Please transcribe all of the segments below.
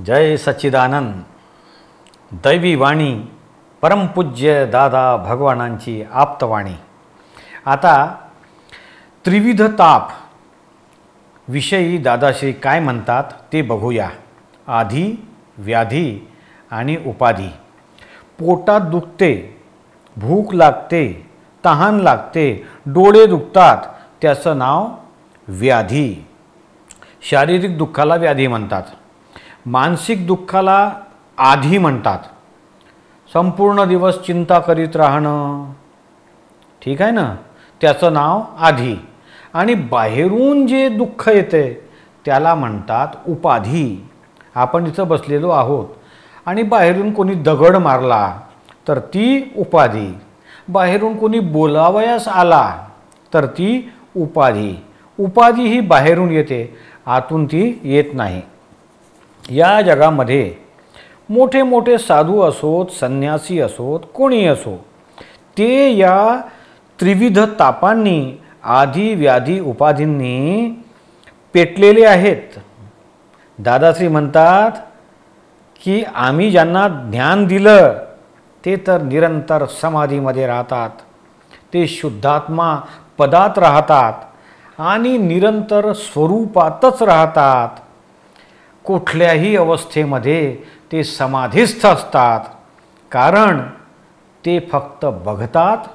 जय सच्चिदानंद. दैवी वाणी, परमपूज्य दादा भगवानांची आप्तवाणी. आता त्रिविध ताप विषयी दादाश्री काय म्हणतात ते बघूया. आधी, व्याधी आणि उपाधी. पोटात दुखते, भूक लागते, तहान लागते, डोळे दुखतात, त्याचं नाव व्याधी. शारीरिक दुःखाला व्याधी म्हणतात. मानसिक दुःखाला आधी म्हणतात. संपूर्ण दिवस चिंता करीत राहणं, ठीक आहे ना, त्याचं नाव आधी. आणि बाहेरून जे दुःख येते त्याला म्हणतात उपाधी. आपण इथं बसलेलो आहोत आणि बाहेरून कोणी दगड मारला तर ती उपाधी. बाहेरून कोणी बोलावयास आला तर ती उपाधी. उपाधी ही बाहेरून येते, आतून ती येत नाही. या जगामध्ये मोठे मोठे साधू असोत, संन्यासी असोत, कोणी असो, ते या त्रिविध तापांनी, आधी, व्याधी, उपाधींनी पेटलेले आहेत. दादाश्री म्हणतात की आम्ही ज्यांना ज्ञान दिलं ते तर निरंतर समाधीमध्ये राहतात, ते शुद्धात्मा पदात राहतात आणि निरंतर स्वरूपातच राहतात. कुठल्याही अवस्थेमध्ये ते समाधीस्थ असतात, कारण ते फक्त बघतात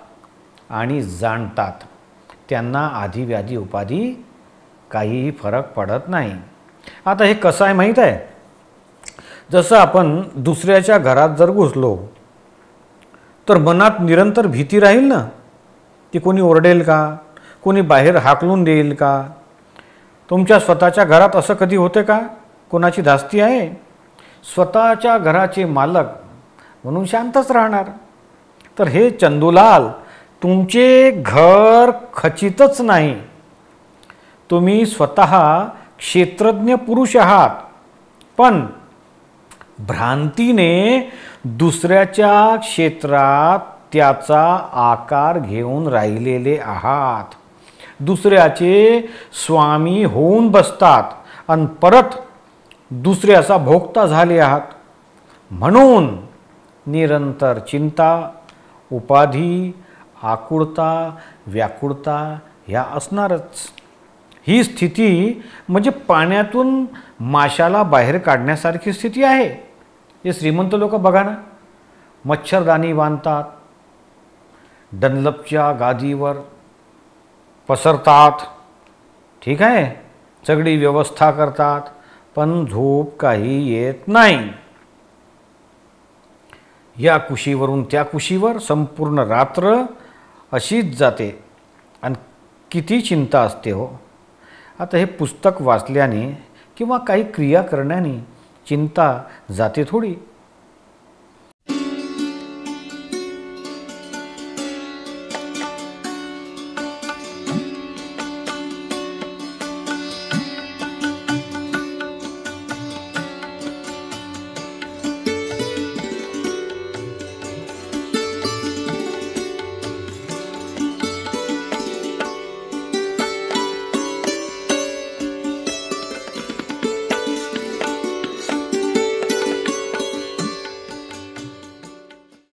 आणि जाणतात. त्यांना आधी, व्याधी, उपाधी काहीही फरक पडत नाही. आता हे कसं आहे माहीत आहे? जसं आपण दुसऱ्याच्या घरात जर घुसलो तर मनात निरंतर भीती राहील ना, की कोणी ओरडेल का, कोणी बाहेर हाकलून देईल का. तुमच्या स्वतःच्या घरात असं कधी होते का? कोणाची धास्ती आहे? स्वतःच्या घराचे मालक म्हणून शांतच राहणार. तर हे चंदूलाल, तुमचे घर खचितच नाही. तुम्ही स्वतः क्षेत्रज्ञ पुरुष आहात, पण भ्रांतीने दुसऱ्याच्या क्षेत्रात त्याचा आकार घेऊन राहिलेले आहात. दुसऱ्याचे स्वामी होऊन बसतात आणि परत दुसऱ्याचा भोक्ता झाले आहात. म्हणून निरंतर चिंता, उपाधी, आकुळता, व्याकुळता ह्या असणारच. ही स्थिती म्हणजे पाण्यातून माशाला बाहेर काढण्यासारखी स्थिती आहे. हे श्रीमंत लोक बघा ना, मच्छरदाणी बांधतात, डनलपच्या गादीवर पसरतात, ठीक आहे, सगळी व्यवस्था करतात, पण झोप काही येत नाही. या कुशीवरून त्या कुशीवर संपूर्ण रात्र अशीच जाते आणि किती चिंता असते हो. आता हे पुस्तक वाचल्याने किंवा काही क्रिया करण्याने चिंता जाते थोडी.